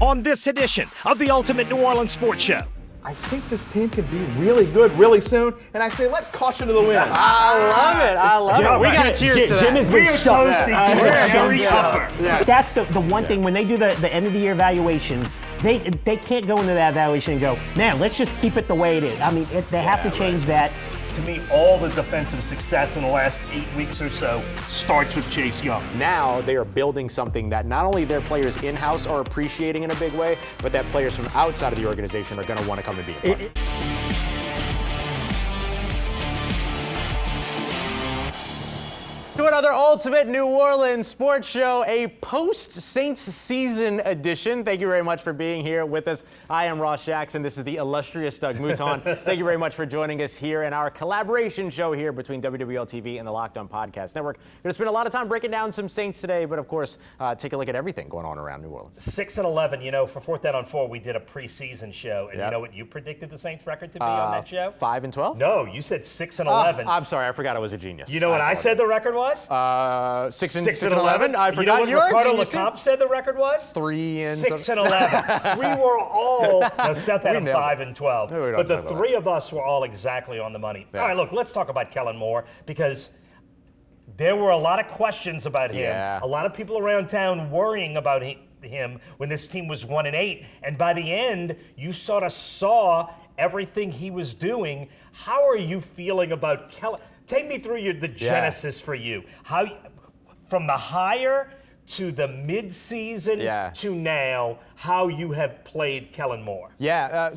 on this edition of the Ultimate New Orleans Sports Show. I think this team can be really good really soon, and I say let caution to the wind. I love it. We got to cheers to that. Jim has been toasty. That's the one thing when they do the end of the year evaluations, they can't go into that evaluation and go, man, let's just keep it the way it is. I mean, they have to change that. To me, all the defensive success in the last 8 weeks or so starts with Chase Young. Now they are building something that not only their players in-house are appreciating in a big way, but that players from outside of the organization are going to want to come and be a part. To another Ultimate New Orleans Sports Show, a post-Saints season edition. Thank you very much for being here with us. I am Ross Jackson. This is the illustrious Doug Mouton. Thank you very much for joining us here in our collaboration show here between WWL TV and the Locked On Podcast Network. We're going to spend a lot of time breaking down some Saints today, but of course, take a look at everything going on around New Orleans. 6-11, you know, for 4th Down on 4, we did a preseason show, and you know what you predicted the Saints record to be on that show? 5-12? No, you said 6-11. I'm sorry, I forgot I was a genius. You know what I said the record was? 6-11. I forgot. You know what Ricardo Lecompte said the record was? 6-11. We were all. No, Seth had 5-12. But the three of us were all exactly on the money. Yeah. All right, look, let's talk about Kellen Moore because there were a lot of questions about him. Yeah. A lot of people around town worrying about him when this team was 1-8. And by the end, you sort of saw everything he was doing. How are you feeling about Kellen? Take me through the genesis for you. How, from the hire to the mid-season to now, how you have played Kellen Moore.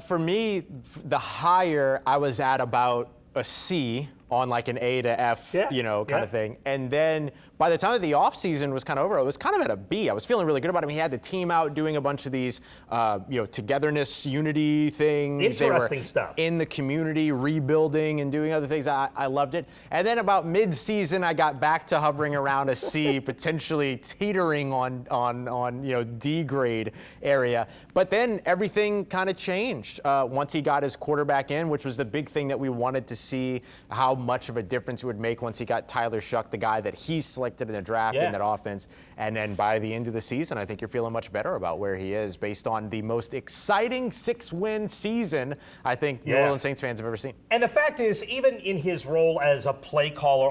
For me, the hire, I was at about a C on like an A to F, kind of thing. And then by the time that the offseason was kind of over, it was kind of at a B. I was feeling really good about him. He had the team out doing a bunch of these, togetherness, unity things. Interesting stuff. In the community, rebuilding and doing other things. I loved it. And then about mid-season, I got back to hovering around a C, potentially teetering on D grade area. But then everything kind of changed once he got his quarterback in, which was the big thing that we wanted to see how much of a difference it would make once he got Tyler Shuck, the guy that he selected in the draft in that offense. And then by the end of the season, I think you're feeling much better about where he is based on the most exciting 6-win season I think New Orleans Saints fans have ever seen. And the fact is, even in his role as a play caller,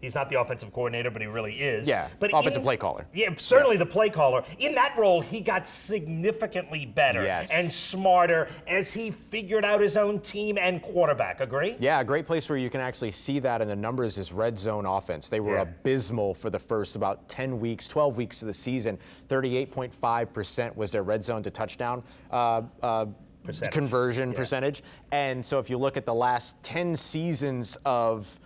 he's not the offensive coordinator, but he really is. Yeah, but offensive play caller. Yeah, certainly the play caller. In that role, he got significantly better and smarter as he figured out his own team and quarterback. Agree? Yeah, a great place where you can actually see that in the numbers is red zone offense. They were abysmal for the first about 12 weeks of the season. 38.5% was their red zone to touchdown conversion percentage. And so if you look at the last 10 seasons of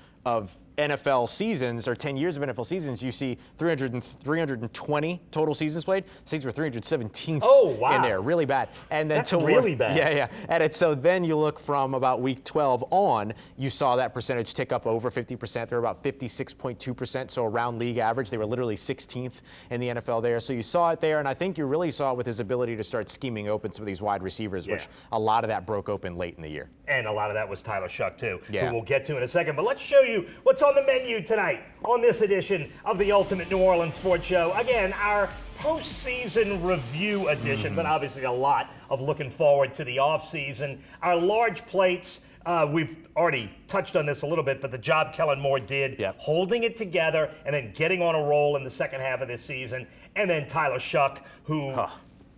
NFL seasons, or 10 years of NFL seasons, you see 320 total seasons played. The Saints were 317th in there, really bad. And then that's really bad. Yeah. And so then you look from about week 12 on, you saw that percentage tick up over 50%. They're about 56.2%, so around league average. They were literally 16th in the NFL there. So you saw it there, and I think you really saw it with his ability to start scheming open some of these wide receivers, which a lot of that broke open late in the year. And a lot of that was Tyler Shuck, too, who we'll get to in a second. But let's show you what's on the menu tonight on this edition of the Ultimate New Orleans Sports Show. Again, our postseason review edition, but obviously a lot of looking forward to the offseason. Our large plates, we've already touched on this a little bit, but the job Kellen Moore did, holding it together and then getting on a roll in the second half of this season. And then Tyler Shuck, who...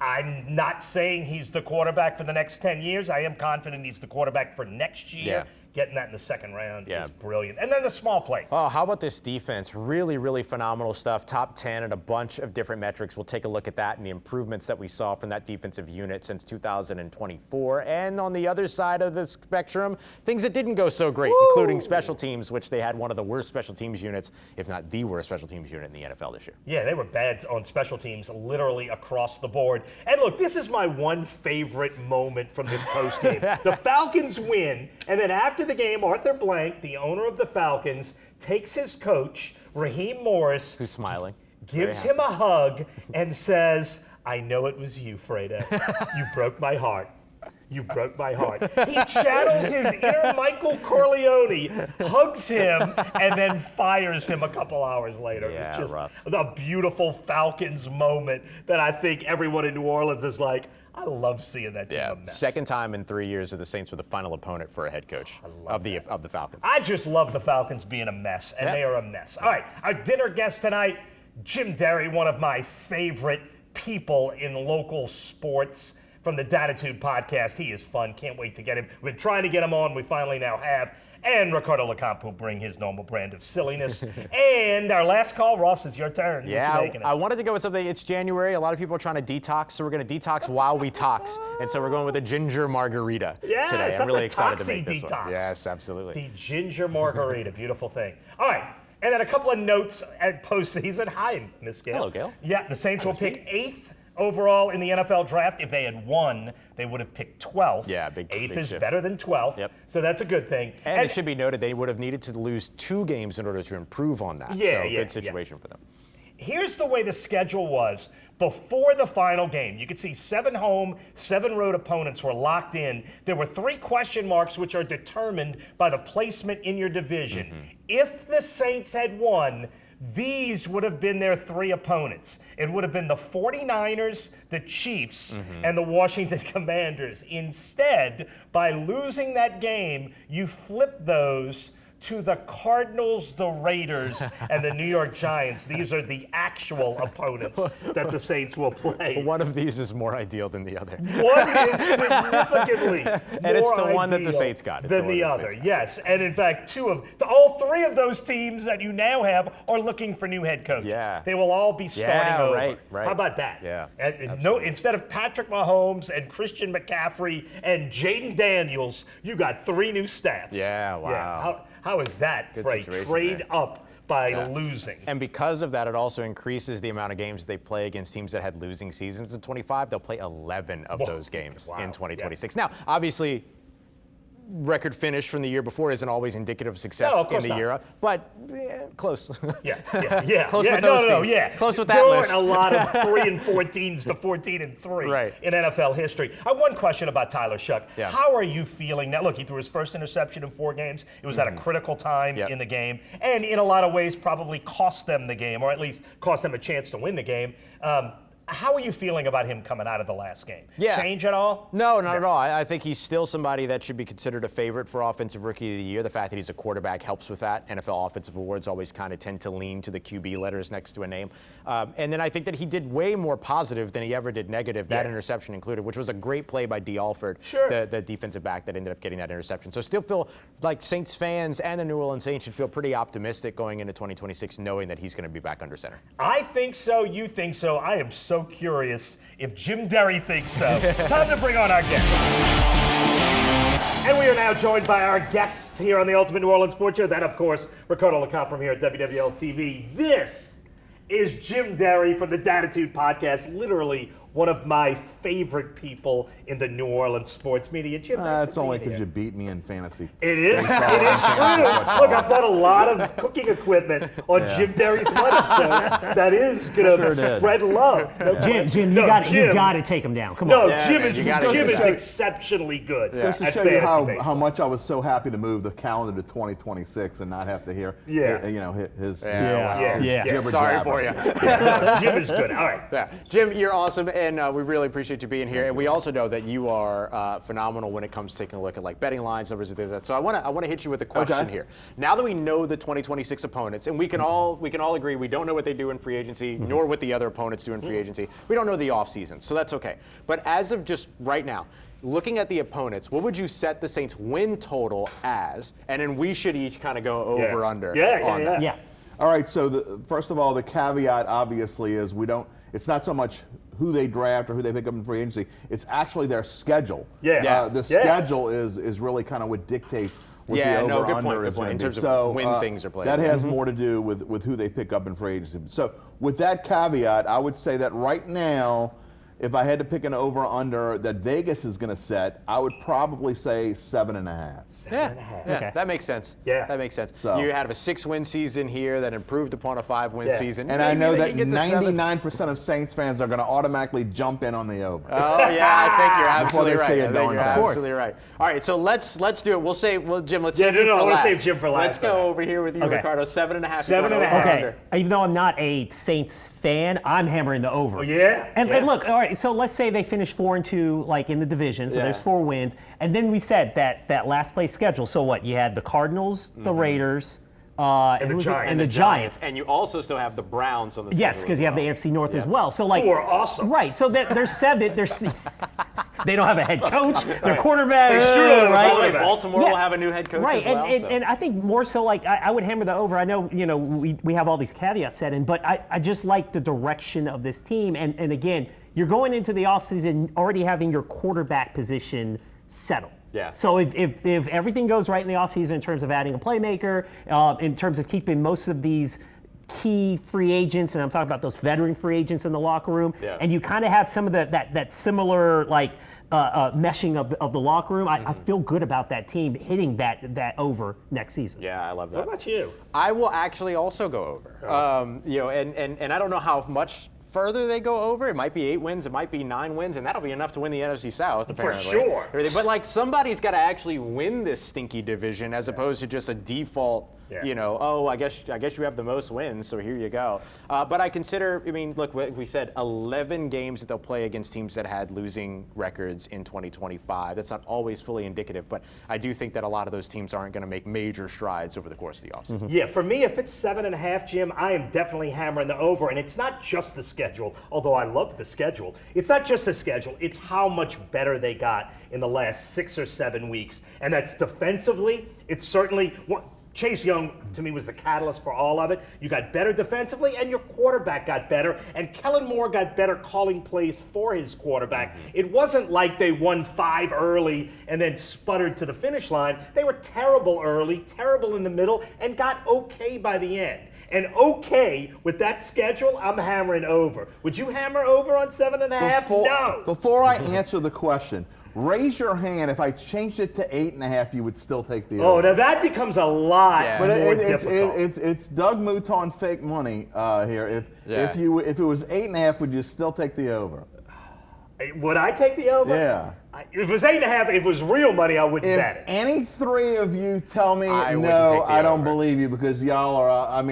I'm not saying he's the quarterback for the next 10 years. I am confident he's the quarterback for next year. Getting that in the second round is brilliant. And then the small plates. Oh, how about this defense? Really, really phenomenal stuff. Top 10 and a bunch of different metrics. We'll take a look at that and the improvements that we saw from that defensive unit since 2024. And on the other side of the spectrum, things that didn't go so great, including special teams, which they had one of the worst special teams units, if not the worst special teams unit in the NFL this year. Yeah, they were bad on special teams literally across the board. And look, this is my one favorite moment from this postgame. The Falcons win, and then after the game, Arthur Blank, the owner of the Falcons, takes his coach, Raheem Morris, who's smiling, gives him a hug, and says, "I know it was you, Fredo. You broke my heart. You broke my heart. He channels his inner Michael Corleone, hugs him, and then fires him a couple hours later. Yeah, it's just rough. a beautiful Falcons moment that I think everyone in New Orleans is like, I love seeing that team a mess. Second time in 3 years that the Saints were the final opponent for a head coach of the Falcons. I just love the Falcons being a mess, and they are a mess. All right, our dinner guest tonight, Jim Derry, one of my favorite people in local sports from the Dattitude podcast. He is fun. Can't wait to get him. We've been trying to get him on. We finally now have. And Ricardo Lecompte will bring his normal brand of silliness. And our last call, Ross, it's your turn. Yeah, What you making us? I wanted to go with something. It's January. A lot of people are trying to detox, so we're going to detox while we tox. And so we're going with a ginger margarita Yes, today. that's I'm really a excited to toxy make this detox. one. Yes, absolutely. The ginger margarita. Beautiful thing. All right. And then a couple of notes at postseason. Hi, Miss Gail. Hello, Gail. Yeah, the Saints will pick 8th overall in the NFL draft. If they had won, they would have picked 12th. Yeah, big 8th is shift. better than 12th. Yep. So that's a good thing. And it should be noted they would have needed to lose 2 games in order to improve on that. Yeah, so yeah, good situation for them. Here's the way the schedule was before the final game. You could see 7 home, 7 road opponents were locked in. There were 3 question marks which are determined by the placement in your division. If the Saints had won, these would have been their 3 opponents. It would have been the 49ers, the Chiefs, and the Washington Commanders. Instead, by losing that game, you flip those to the Cardinals, the Raiders, and the New York Giants. These are the actual opponents that the Saints will play. One of these is more ideal than the other. One is significantly And it's more the one that the ideal Saints got. It's than the the one that the other. Saints got. Yes, and in fact, all 3 of those teams that you now have are looking for new head coaches. Yeah. They will all be starting Yeah, over. right. How about that? Yeah, And no, instead of Patrick Mahomes and Christian McCaffrey and Jaden Daniels, you got 3 new staffs. Yeah, wow. How is that Good for a situation trade there. up by losing? And because of that, it also increases the amount of games they play against teams that had losing seasons in 25. They'll play 11 of those games in 2026. Now, obviously, record finish from the year before isn't always indicative of success No, of in course the not. year, but close. Yeah. Close yeah, with those no, teams. yeah. Close with there that aren't list. a lot of 3-14s to 14-3 Right. in NFL history. One question about Tyler Shuck. Yeah. How are you feeling now? Look, he threw his first interception in 4 games. It was at a critical time in the game, and in a lot of ways probably cost them the game, or at least cost them a chance to win the game. How are you feeling about him coming out of the last game? Yeah. Change at all? No, not at all. I think he's still somebody that should be considered a favorite for Offensive Rookie of the Year. The fact that he's a quarterback helps with that. NFL offensive awards always kind of tend to lean to the QB letters next to a name. And then I think that he did way more positive than he ever did negative, that interception included, which was a great play by D. Alford, the defensive back that ended up getting that interception. So still feel like Saints fans and the New Orleans Saints should feel pretty optimistic going into 2026, knowing that he's going to be back under center. I think so. You think so. I am so curious if Jim Derry thinks so. Time to bring on our guest. And we are now joined by our guests here on the Ultimate New Orleans Sports Show. That, of course, Ricardo Lecompte from here at WWL TV. This is Jim Derry from the Dattitude podcast, literally one of my favorite people in the New Orleans sports media. Jim, That's only because you beat me in fantasy. It is. It is true. Look, I bought a lot of cooking equipment on Jim Derry's money, so that is going to spread love. No Jim, you got to take him down. Come on. No, Jim is gotta exceptionally good. Just to at show you fantasy how much I was so happy to move the calendar to 2026 and not have to hear, his jibber Sorry jabber. for you. Jim is good. All right. Yeah. Jim, you're awesome, and we really appreciate you being here. And we also know that you are phenomenal when it comes to taking a look at like betting lines, numbers, and things like that. So I want to hit you with a question here. Now that we know the 2026 opponents, and we can all agree we don't know what they do in free agency, nor what the other opponents do in free agency. We don't know the offseason, so that's okay. But as of just right now, looking at the opponents, what would you set the Saints win total as? And then we should each kind of go over under. Yeah. All right, so first of all, the caveat obviously is it's not so much who they draft or who they pick up in free agency, it's actually their schedule. The schedule is really kind of what dictates what the over-under is in terms of when things are played. That has more to do with who they pick up in free agency. So with that caveat, I would say that right now, if I had to pick an over/under that Vegas is going to set, I would probably say 7.5. Yeah, that makes sense. Yeah. That makes sense. So, you had a 6-win season here that improved upon a 5-win season. And I know that 99% of Saints fans are going to automatically jump in on the over. Oh yeah, I think you're absolutely right. I think you're absolutely right. All right, so let's do it. Jim, let's save save Jim for last. Let's go over here with you, Ricardo. 7.5. 7.5. Okay. Even though I'm not a Saints fan, I'm hammering the over. Oh, yeah? And look, all right, so let's say they finish 4-2 like in the division, so there's 4 wins. And then we said that last place schedule. So what? You had the Cardinals, the Raiders, and the Giants. And you also still have the Browns on the schedule. Yes, because you have the AFC North as well. So like, who are awesome. Right. So there's 7. They don't have a head coach. Their quarterback. They sure don't have a right? quarterback. Baltimore will have a new head coach Right, as well. and I think more so like I would hammer the over. I know we have all these caveats set in, but I just like the direction of this team. And again, you're going into the offseason already having your quarterback position settled. Yeah. So if everything goes right in the offseason in terms of adding a playmaker, in terms of keeping most of these key free agents, and I'm talking about those veteran free agents in the locker room, and you kind of have some of that similar like meshing of the locker room, I feel good about that team hitting that over next season. Yeah, I love that. What about you? I will actually also go over. And I don't know how much further they go over. It might be 8 wins, it might be 9 wins, and that'll be enough to win the NFC South, apparently. For sure. But like somebody's got to actually win this stinky division as opposed to just a default. I guess you have the most wins, so here you go. But I consider, look, we said 11 games that they'll play against teams that had losing records in 2025. That's not always fully indicative, but I do think that a lot of those teams aren't going to make major strides over the course of the offseason. Yeah, for me, if it's 7.5, Jim, I am definitely hammering the over. And it's not just the schedule, although I love the schedule. It's not just the schedule, it's how much better they got in the last 6 or 7 weeks. And that's defensively, it's certainly Chase Young, to me, was the catalyst for all of it. You got better defensively, and your quarterback got better, and Kellen Moore got better calling plays for his quarterback. It wasn't like they won 5 early and then sputtered to the finish line. They were terrible early, terrible in the middle, and got okay by the end. And okay, with that schedule, I'm hammering over. Would you hammer over on 7.5? No. Before I answer the question, raise your hand if I changed it to 8.5, you would still take the over. Oh, now that becomes a lot more difficult. It's Doug Mouton fake money here. If it was 8.5, would you still take the over? Would I take the over? Yeah. If it was 8.5, if it was real money, I wouldn't bet it. Any 3 of you tell me no, I don't believe you because y'all are.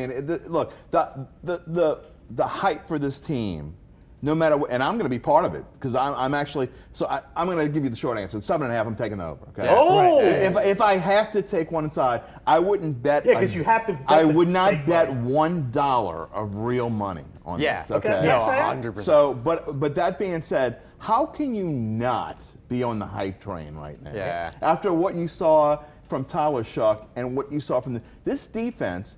Look, the hype for this team. No matter what, and I'm going to be part of it because I'm actually. So I'm going to give you the short answer. It's 7.5. I'm taking the over. Okay. Oh. If I have to take one side, I wouldn't bet. Yeah, because you have to. I would not bet $1 of real money on this. Okay. No, 100%. So, but that being said, how can you not be on the hype train right now? Yeah. After what you saw from Tyler Shuck and what you saw from this defense,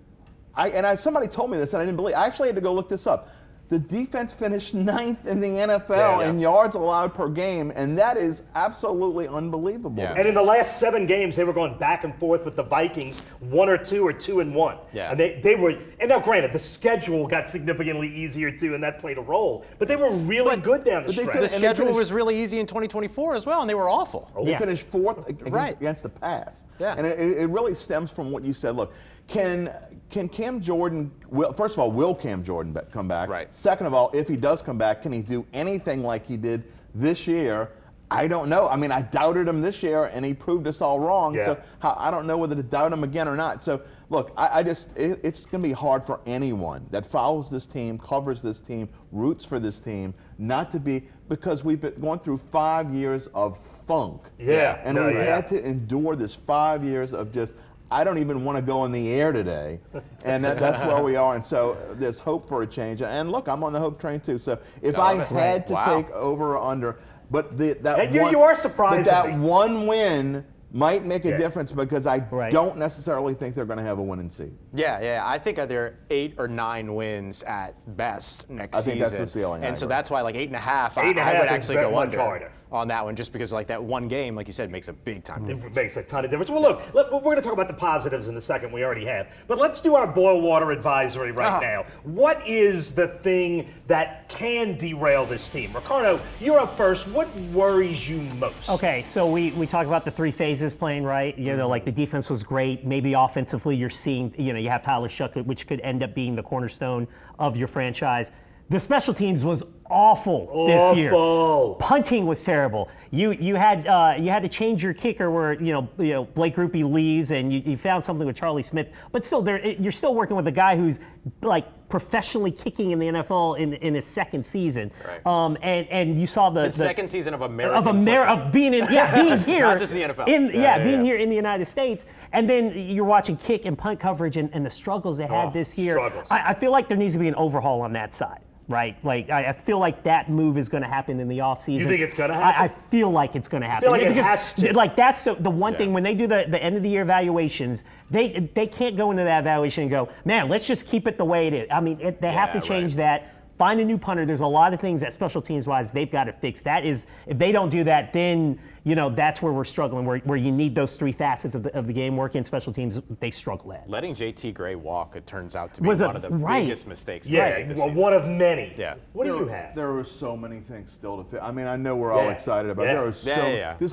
somebody told me this and I didn't believe. I actually had to go look this up. The defense finished 9th in the NFL in yards allowed per game, and that is absolutely unbelievable. Yeah. And in the last 7 games, they were going back and forth with the Vikings, 1 or 2 or 2-1. Yeah. And they were. And now, granted, the schedule got significantly easier too, and that played a role. But they were really good down the stretch. The schedule was really easy in 2024 as well, and they were awful. They finished 4th against the pass. Yeah. And it really stems from what you said. Look, can Cam Jordan, first of all, will Cam Jordan come back? Right. Second of all, if he does come back, can he do anything like he did this year? I don't know. I doubted him this year, and he proved us all wrong. Yeah. So I don't know whether to doubt him again or not. So, look, it's going to be hard for anyone that follows this team, covers this team, roots for this team, not to be, because we've been going through 5 years of funk. Yeah. And we've had to endure this 5 years of just, I don't even want to go on the air today, and that's where we are. And so there's hope for a change. And look, I'm on the hope train too. So if I had to take over or under, but you are surprised. But that one win might make a difference because I don't necessarily think they're going to have a winning season. Yeah. I think they're 8 or 9 wins at best next season. I think that's the ceiling. And so that's why, like 8.5, I would actually bet go much under. harder. on that one, just because like that one game, like you said, makes a big time difference. It makes a ton of difference. Well, look, we're going to talk about the positives in a second. We already have. But let's do our boil water advisory right now. What is the thing that can derail this team? Ricardo, you're up first. What worries you most? Okay, so we talk about the 3 phases playing, right? You know, like the defense was great. Maybe offensively you're seeing, you know, you have Tyler Shuckett, which could end up being the cornerstone of your franchise. The special teams was awful this year. Punting was terrible. You had to change your kicker where you know Blake Grupe leaves, and you found something with Charlie Smith. But still, you're still working with a guy who's like professionally kicking in the NFL in his second season. Right. And you saw the second season of being in being here, not just in the NFL. Being here in the United States, and then you're watching kick and punt coverage and the struggles they had this year. I feel like there needs to be an overhaul on that side. Right, like I feel like that move is going to happen in the offseason. You think it's going to happen? I feel like it's going to happen. I feel like it has to. Like that's the one thing when they do the end of the year evaluations, they can't go into that evaluation and go, man, let's just keep it the way it is. I mean, they have to change that. Find a new punter. There's a lot of things that special teams wise they've got to fix. That is, if they don't do that, then that's where we're struggling. Where you need those 3 facets of the game working. Special teams they struggle at. Letting JT Gray walk, it turns out to be one of the biggest mistakes. One of many. Yeah. What do you have? There are so many things still to fit. I mean, I know we're all excited about. There are This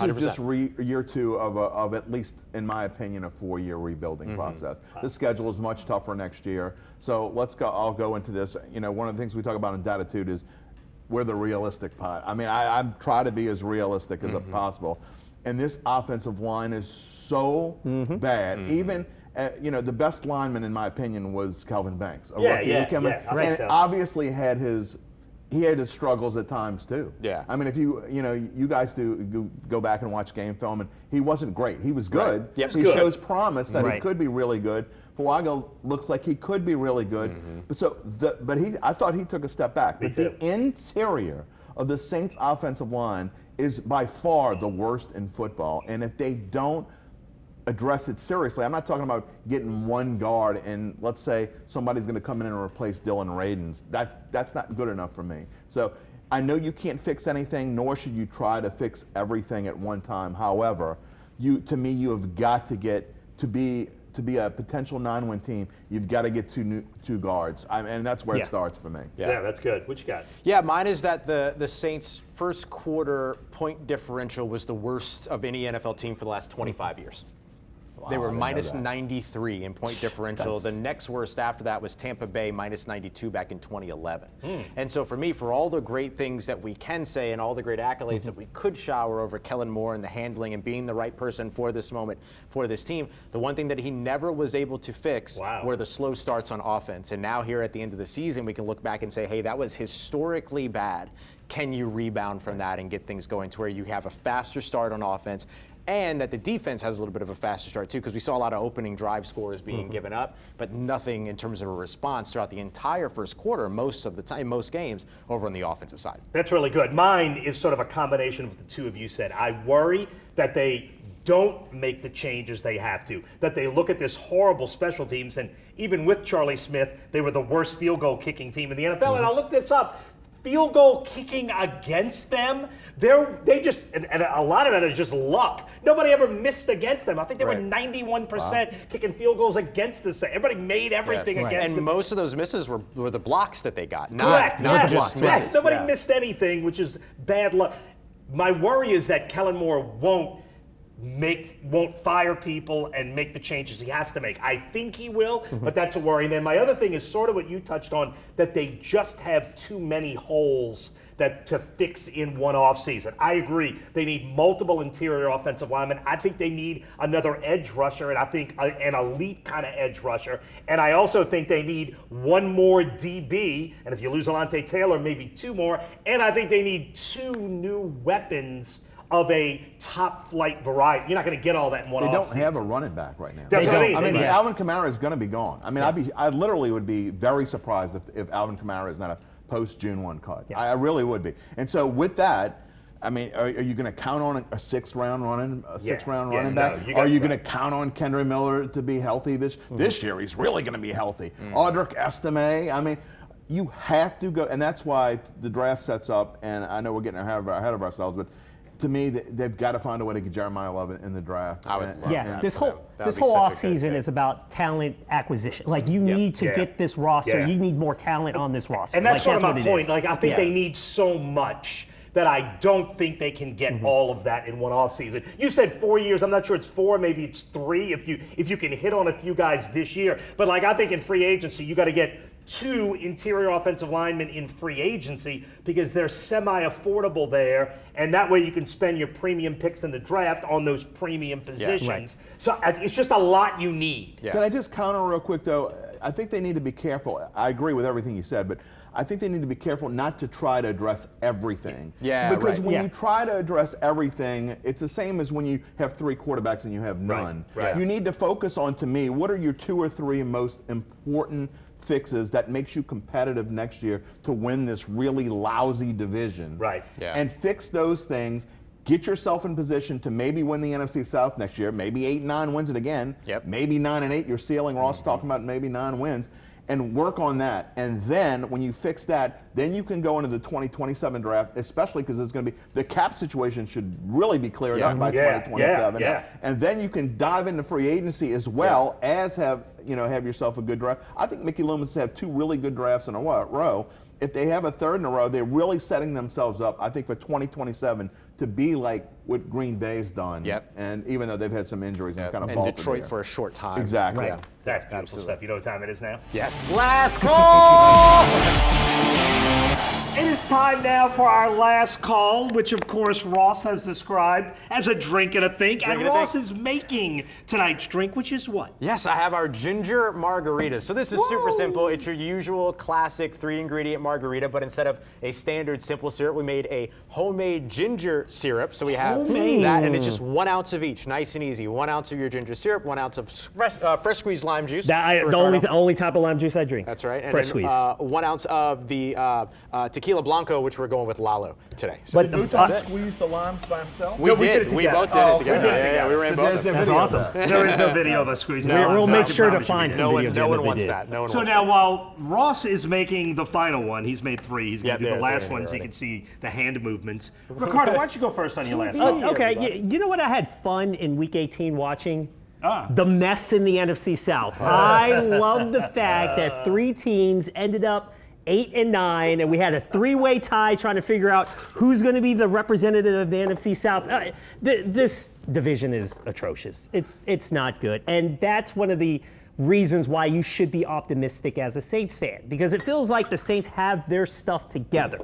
100%. Is just year 2 of at least, in my opinion, a 4-year rebuilding process. The schedule is much tougher next year. So let's go. I'll go into this. You know, one of the things we talk about in Dattitude is we're the realistic part. I mean, I try to be as realistic as possible. And this offensive line is so bad. Even, the best lineman, in my opinion, was Calvin Banks. And obviously had his struggles at times too. Yeah. I mean, if you guys go back and watch game film, and he wasn't great. He was good. Right. Yep. He shows promise that he could be really good. Fuaga looks like he could be really good. But I thought he took a step back. But the interior of the Saints offensive line is by far the worst in football. And if they don't address it seriously, I'm not talking about getting one guard and let's say somebody's going to come in and replace Dylan Radins. That's not good enough for me. So I know you can't fix anything, nor should you try to fix everything at one time. However, you have got to get to be a potential 9-win team, you've got to get two guards. And that's where it starts for me. Yeah, that's good. What you got? Yeah, mine is that the Saints' first quarter point differential was the worst of any NFL team for the last 25 years. They were minus 93 in point differential. The next worst after that was Tampa Bay, minus 92 back in 2011. And so for me, for all the great things that we can say and all the great accolades that we could shower over Kellen Moore and the handling and being the right person for this moment, for this team, the one thing that he never was able to fix were the slow starts on offense. And now here at the end of the season, we can look back and say, hey, that was historically bad. Can you rebound from that and get things going to where you have a faster start on offense? And that the defense has a little bit of a faster start, too, because we saw a lot of opening drive scores being given up, but nothing in terms of a response throughout the entire first quarter, most of the time, most games, over on the offensive side. That's really good. Mine is sort of a combination of what the two of you said. I worry that they don't make the changes they have to, that they look at this horrible special teams, and even with Charlie Smith, they were the worst field goal kicking team in the NFL, and I'll look this up. Field goal kicking against them, they just, and a lot of it is just luck. Nobody ever missed against them. I think they were 91% kicking field goals against the Saints. Everybody made everything against them. And most of those misses were the blocks that they got. Correct. Not just misses. Yes. Nobody missed anything, which is bad luck. My worry is that Kellen Moore won't fire people and make the changes he has to make. I think he will, but that's a worry. And then my other thing is sort of what you touched on, that they just have too many holes to fix in one offseason. I agree. They need multiple interior offensive linemen. I think they need another edge rusher, and I think an elite kind of edge rusher. And I also think they need one more DB, and if you lose Alontae Taylor, maybe 2 more. And I think they need 2 new weapons of a top flight variety. You're not going to get all that in one offseason. They don't have a running back right now. That's what I mean. Alvin Kamara is going to be gone. I mean, I literally would be very surprised if Alvin Kamara is not a post-June 1 cut. Yeah. I really would be. And so with that, I mean, are you going to count on a 6th round running back? Are you going to count on Kendra Miller to be healthy this year? He's really going to be healthy. Audric Estime. I mean, you have to go, and that's why the draft sets up. And I know we're getting ahead of ourselves, but to me, they've got to find a way to get Jeremiah Love in the draft. This whole offseason is about talent acquisition. Like, you need to get this roster. You need more talent on this roster. And that's sort of my point. Like, I think they need so much that I don't think they can get all of that in one offseason. You said 4 years. I'm not sure it's 4, maybe it's 3 if you can hit on a few guys this year. But like, I think in free agency, you got to get 2 interior offensive linemen in free agency because they're semi-affordable there, and that way you can spend your premium picks in the draft on those premium positions. So it's just a lot you need. Can I just counter real quick, though? I think they need to be careful. I agree with everything you said, but I think they need to be careful not to try to address everything. Because when you try to address everything, it's the same as when you have 3 quarterbacks and you have none. You need to focus on, to me, what are your 2 or 3 most important fixes that makes you competitive next year to win this really lousy division. And fix those things. Get yourself in position to maybe win the NFC South next year. Maybe 8-9 wins it again. Maybe 9-8. Your ceiling. Ross talking about maybe 9 wins. And work on that. And then when you fix that, then you can go into the 2027 draft, especially because it's going to be, the cap situation should really be cleared up by 2027. And then you can dive into free agency as well as have yourself a good draft. I think Mickey Loomis have 2 really good drafts in a row. If they have a 3rd in a row, they're really setting themselves up, I think, for 2027 to be like what Green Bay's done. And even though they've had some injuries and kind of vaulted Detroit there. for a short time. Exactly. That's beautiful stuff. You know what time it is now? Yes. Last call! It is time now for our last call, which of course Ross has described as a drink and a think. And Ross is making tonight's drink, which is what? Yes, I have our ginger margarita. So this is super simple. It's your usual classic 3-ingredient margarita, but instead of a standard simple syrup, we made a homemade ginger syrup. So we have that, and it's just 1 ounce of each, nice and easy. 1 ounce of your ginger syrup, 1 ounce of fresh squeezed lime juice. The only type of lime juice I drink. That's right. And fresh squeeze. 1 ounce of the tequila blanco, which we're going with Lalo today. So did Mouton squeeze the limes by himself? We did. We both did it together. We ran both. That's awesome. There is no video of us squeezing. We'll make sure to find some video. No one wants that. So now, while Ross is making the final one, he's made 3. He's going to do the last one so you can see the hand movements. Ricardo, why don't you go first on your last one? Okay. You know what I had fun in Week 18 watching? The mess in the NFC South. I love the fact that 3 teams ended up 8-9, and we had a 3-way tie trying to figure out who's going to be the representative of the NFC South. This division is atrocious. It's not good, and that's one of the reasons why you should be optimistic as a Saints fan, because it feels like the Saints have their stuff together.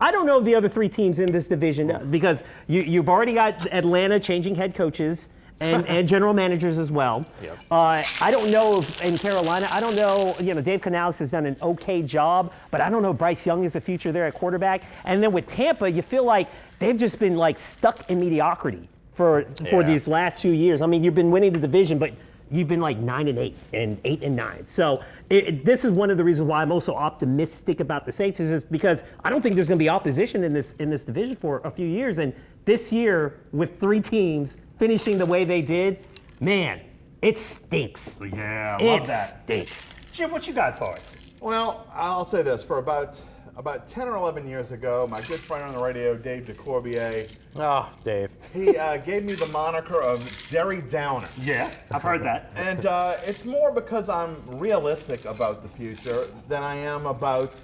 I don't know the other 3 teams in this division because you've already got Atlanta changing head coaches. And general managers as well. I don't know if in Carolina, I don't know, Dave Canales has done an okay job, but I don't know if Bryce Young is the future there at quarterback. And then with Tampa, you feel like they've just been like stuck in mediocrity for these last few years. I mean, you've been winning the division, but you've been like 9-8 and 8-9. So this is one of the reasons why I'm also optimistic about the Saints is because I don't think there's going to be opposition in this division for a few years. And this year, with 3 teams finishing the way they did, man, it stinks. Yeah, I love that. It stinks. Jim, what you got for us? Well, I'll say this. For about 10 or 11 years ago, my good friend on the radio, Dave DeCorbier, Dave. he gave me the moniker of Derry Downer. Yeah, I've heard that. And it's more because I'm realistic about the future than I am about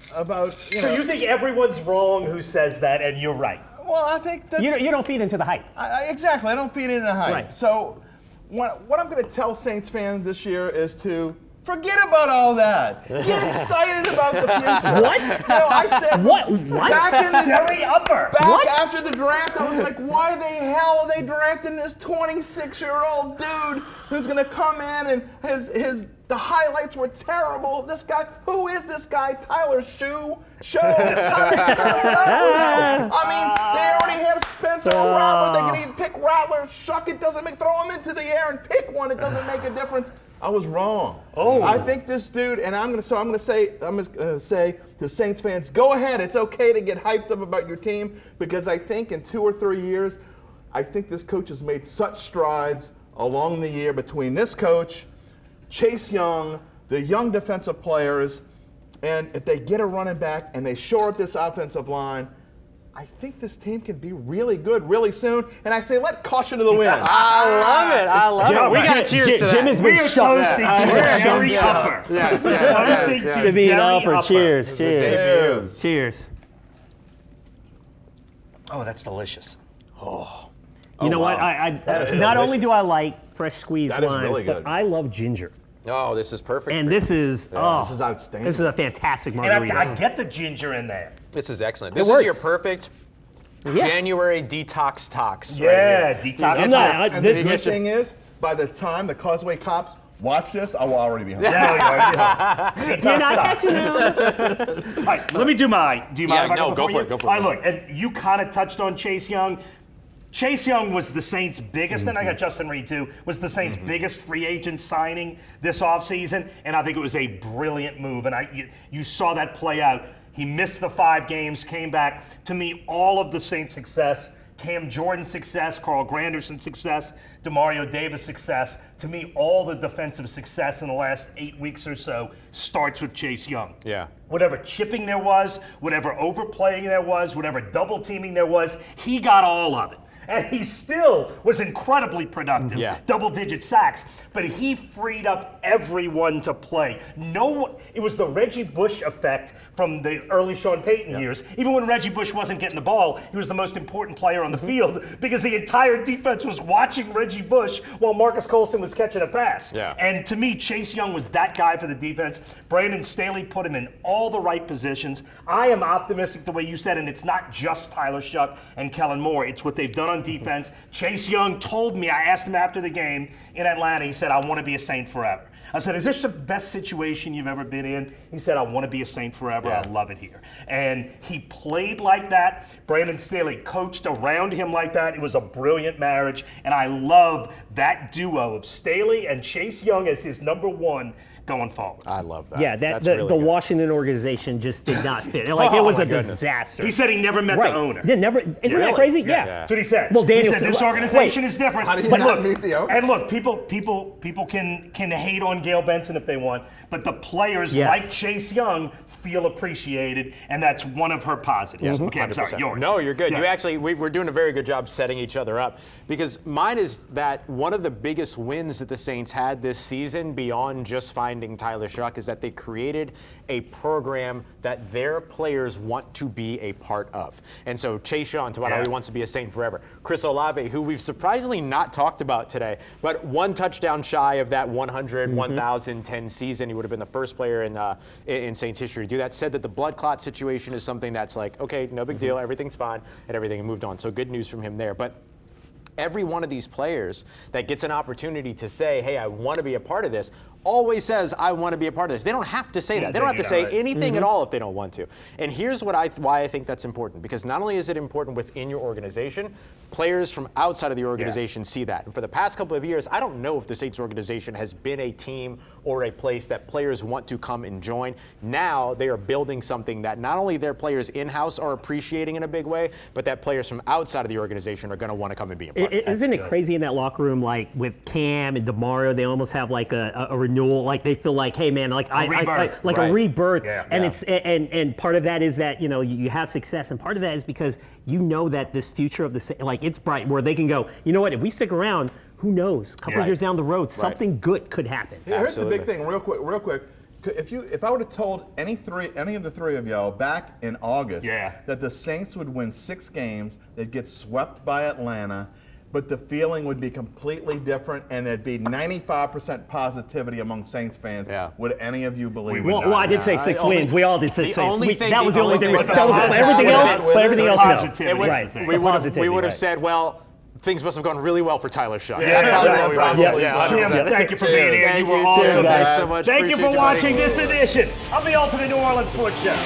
So you think everyone's wrong who says that, and you're right? Well, I think that you don't feed into the hype. Exactly, I don't feed into the hype. Right. So what I'm going to tell Saints fans this year is to forget about all that. Get excited about the future. What? No, I said what? Back in the Jerry Upper. Back after the draft, I was like, why the hell are they drafting this 26-year-old dude who's going to come in and the highlights were terrible. This guy, who is this guy? Tyler Show? I mean, they already have Spencer Rattler. They can pick Rattler. Shuck, it doesn't make. Throw him into the air and pick one. It doesn't make a difference. I was wrong. I think this dude, and I'm gonna say to Saints fans, go ahead. It's okay to get hyped up about your team because I think in 2 or 3 years, I think this coach has made such strides along the year between this coach, Chase Young, the young defensive players, and if they get a running back and they shore up this offensive line, I think this team can be really good really soon, and I say let caution to the wind. I love it. I love it. We got to cheers to that. Jim has been toasting to Derry upper. Yes. To be an upper. Cheers. Oh, that's delicious. You know what? Not only do I like fresh squeezed That is limes, really good. but I love ginger. Oh, this is perfect. And this is This is outstanding. This is a fantastic And margarita. I get the ginger in there. This is excellent. This works. is your perfect January detox tox. Yeah, detox. And the good thing is, by the time the Causeway cops watch this, I will already be home. You're not catching them. All right, let me do mine. Do you mind if I no, go for it. All right, look, and you kind of touched on Chase Young. Chase Young was the Saints' biggest, and I got Justin Reed too, was the Saints' biggest free agent signing this offseason, and I think it was a brilliant move, and you saw that play out. He missed the 5 games, came back. To me, all of the Saints' success, Cam Jordan's success, Carl Granderson's success, Demario Davis' success, to me, all the defensive success in the last 8 weeks or so starts with Chase Young. Yeah. Whatever chipping there was, whatever overplaying there was, whatever double teaming there was, he got all of it. And he still was incredibly productive, double-digit sacks, but he freed up everyone to play. It was the Reggie Bush effect from the early Sean Payton years. Even when Reggie Bush wasn't getting the ball, he was the most important player on the field because the entire defense was watching Reggie Bush while Marcus Colston was catching a pass. Yeah. And to me, Chase Young was that guy for the defense. Brandon Staley put him in all the right positions. I am optimistic the way you said, and it's not just Tyler Shuck and Kellen Moore. It's what they've done on defense. Chase Young told me, I asked him after the game in Atlanta, he said, I want to be a Saint forever. I said, is this the best situation you've ever been in? He said, I want to be a Saint forever. I love it here. And he played like that. Brandon Staley coached around him like that. It was a brilliant marriage. And I love that duo of Staley and Chase Young as his number one going forward. I love that. Yeah, That's the really good. Washington organization just did not fit. It was a disaster. He said he never met the owner. Yeah, never. Isn't that crazy? Yeah. That's what he said. Well, Daniel he said this organization is different. How do you but not look, meet the owner? And look, people can hate on Gail Benson if they want, but the players like Chase Young feel appreciated, and that's one of her positives. Okay, I'm sorry. Yours. No, you're good. Yeah. You actually, we're doing a very good job setting each other up, because mine is that one of the biggest wins that the Saints had this season, beyond just finding Tyler Shuck, is that they created a program that their players want to be a part of. And so Chase Young, to how he wants to be a Saint forever. Chris Olave, who we've surprisingly not talked about today, but 1 touchdown shy of that 100, 1,010 season. He would have been the first player in Saints history to do that. Said that the blood clot situation is something that's like, okay, no big deal, everything's fine, and everything moved on. So good news from him there. But every one of these players that gets an opportunity to say, hey, I want to be a part of this, always says, I want to be a part of this. They don't have to say that. They don't have to say anything at all if they don't want to. And here's why I think that's important. Because not only is it important within your organization, players from outside of the organization see that. And for the past couple of years, I don't know if the Saints organization has been a team or a place that players want to come and join. Now they are building something that not only their players in-house are appreciating in a big way, but that players from outside of the organization are going to want to come and be a part of it. Isn't it crazy in that locker room, like with Cam and Demario, they almost have like a renewal, like they feel like, hey man, like a rebirth. Yeah. And it's and part of that is that, you know, you have success, and part of that is because you know that this future of the, like, it's bright, where they can go, you know what, if we stick around, who knows, a couple of years down the road, something good could happen. Here's the big thing, real quick. If I would have told any of the three of y'all back in August that the Saints would win 6 games, they'd get swept by Atlanta, but the feeling would be completely different, and there'd be 95% positivity among Saints fans. Would any of you believe? Well, I did say 6 wins. We all did say 6. That was the only thing. Everything else, no. We would have said, well, things must have gone really well for Tyler Shuck. That's probably what we would have said. Jim, thank you for being here. You were awesome. Thanks so much. Thank you for watching this edition of the Ultimate New Orleans Sports Show.